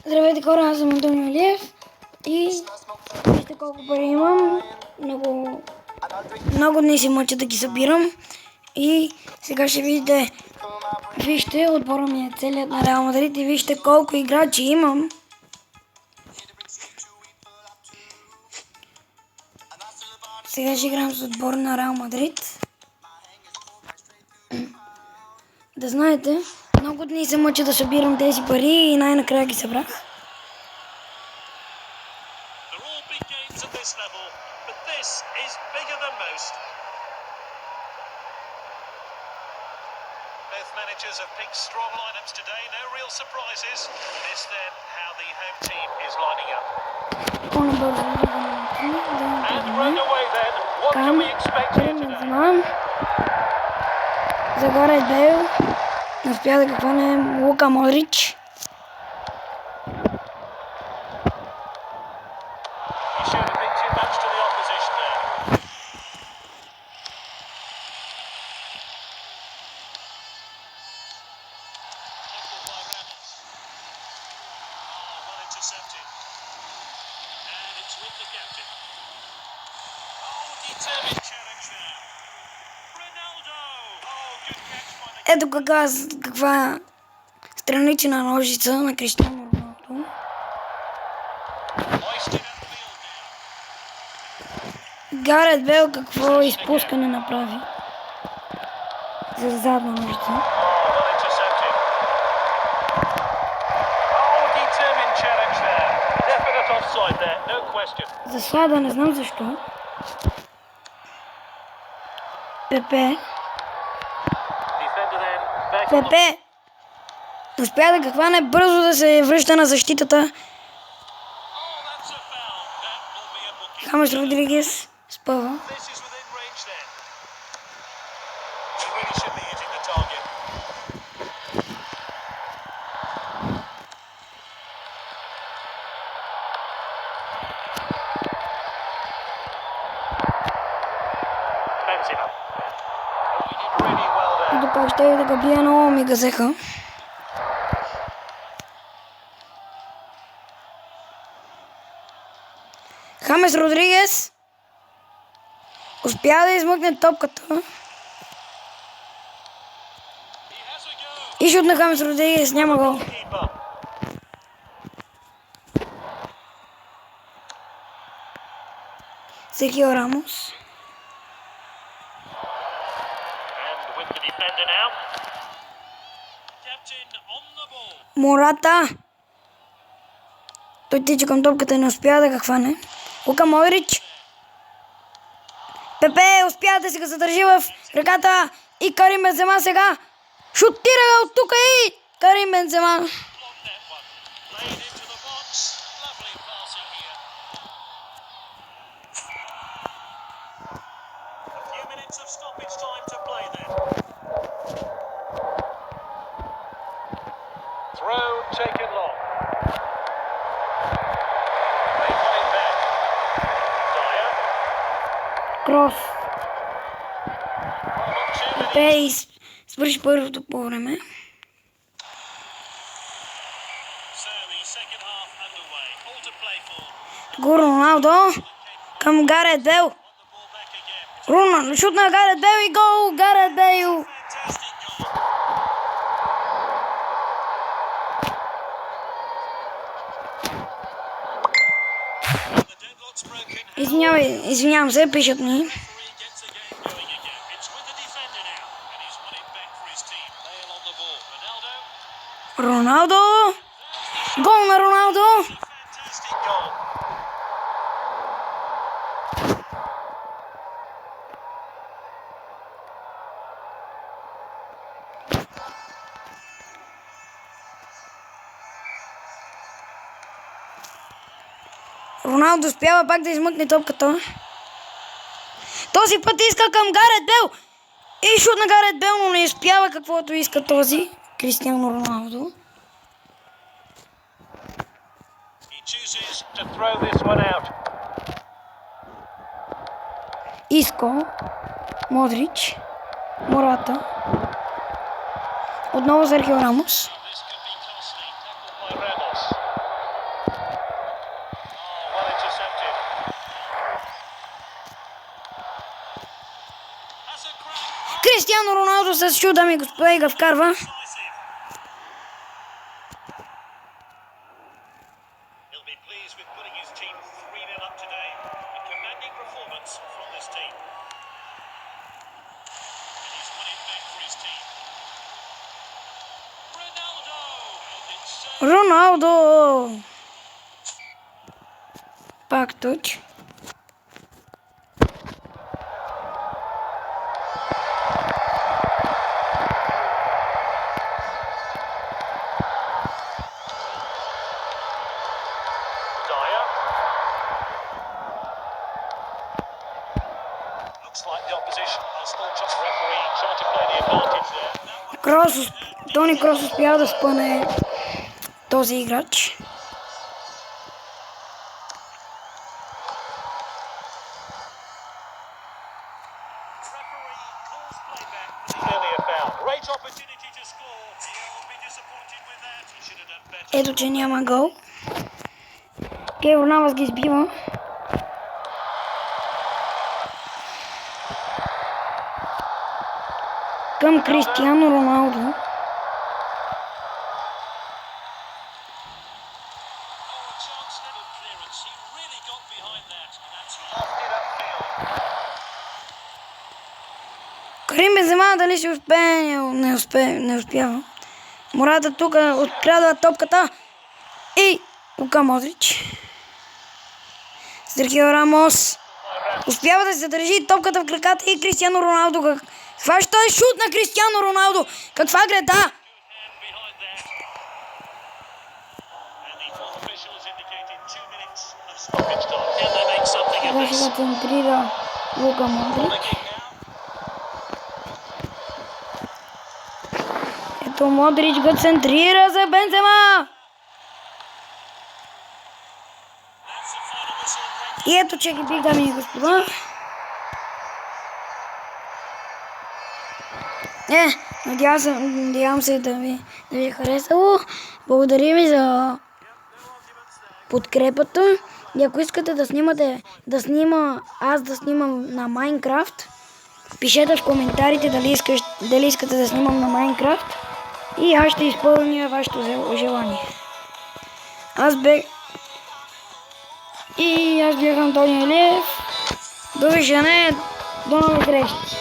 Здравейте хора, аз съм Антонио Илиев и вижте колко пари имам. Много дни се мъча да ги събирам и сега ще видите, вижте отбора ми е целият на Реал Мадрид и вижте колко играчи имам. Сега ще играм с отбор на Реал Мадрид. Да знаете, много дни се мъча да събирам тези пари и най-накрая ги събрах. Both managers have picked strong lineups today. No real surprises. This then how the home team is lining up. And right away then, what can we expect here today? За Гарет Бейл. Не успя да хване Лука Модрич. He showed a bit too much to the opposition there. Tackled by Ramos. Oh, well intercepted. And it's with the captain. Oh, determined challenge there. Ronaldo. Oh, good catch by the Ето каква странична ножица на Криштиано Роналдо. hoisted upfield now. Гарет Бейл какво изпускане направи за задна ножица. Well intercepted. Oh, determined challenge there. Definite offside there, no question. Засада, не знам защо. Пепе. Defender then back on the Пепе! Успя да хване бързо да се връща на защитата. Oh, that's a foul. That will be a booking. Хамес Родригес спъва. This is within range then. He really should be hitting the target. Benzema. Oh, he did really well there. И пак ще да го бия, но ми газеха. Хамес Родригес успя да измъкне топката. He has a go. И шут на Хамес Родригес, няма гол. Keeper. Серхио Рамос. And with the defender now. Captain on the ball. Мората. Той тича към топката и не успя да го хване. Лука Модрич. Пепе успя да се го задържи в ръката. И Карим Бензема сега шутира го от тук и Карим Бензема. Blocked that one. Played into the box. Lovely passing here. A few minutes of stoppage time to play then. Throw taken long. They won it back. Dyer. Крос. Well, not too many. Пепе свърши първото по време. So the second half underway. All to play for. Го Роналдо към Гарет Бейл. On the ball back again. Шут на Гарет Бейл и гол. Гарет Бейл. Fantastic goal. The deadlock's broken. Извинявам се, пишат ми. Referee gets the game going again. It's with the defender now, and he's won it back for his team. Bale on the ball. Ronaldo. Роналдо. Гол на Роналдо. Fantastic goal. Роналдо успява пак да измъкне топката. Този път иска към Гарет Бейл. И шут на Гарет Бейл, но не успява каквото иска този Кристиано Роналдо. He chooses to throw this one out. Иско. Модрич. Мората. Отново Серхио Рамос. This could be costly. Tackled by Ramos. Кристиано Роналдо с шут, дами и господа, и го вкарва. He'll be pleased with putting his team 3-0 up today. A commanding performance from this team. And he's won it back for his team. Ronaldo! And it's Роналдо! Пак туч. Dyer. Looks like the opposition are still just referee trying to play the advantage there. Тони Крос успя да спъне този играч. Referee calls playback. Clearly a foul. Great opportunity to score. He will be disappointed with that. He should have done better. Ето, че няма гол. Кейвор Навас ги избива. Към Кристиано Роналдо. Oh, a chance, little clearance. He really got behind that, and that's lofted upfield. Карим Бензема дали ще успее? Не успява. Мората тук открадва топката. И Лука Модрич. Серхио Рамос. Успява да се задържи топката в краката и Кристиано Роналдо. Хваща този шут на Кристиано Роналдо. Каква греда! Hand behind that. And the fourth official has indicated 2 minutes of stoppage time. Can they make something of Трябваше this? да центрира Лука Модрич. Ето Модрич го центрира за Бензема. That's the final whistle. И ето, че ги бих, дами и господа. Надявам се да ви е харесало. Благодаря ви за подкрепата. И ако искате да снимам на Майнкрафт, пишете в коментарите дали искате да снимам на Майнкрафт и аз ще изпълня вашето желание. Аз бях Антоний Илиев. Довиждане, до нови срещи.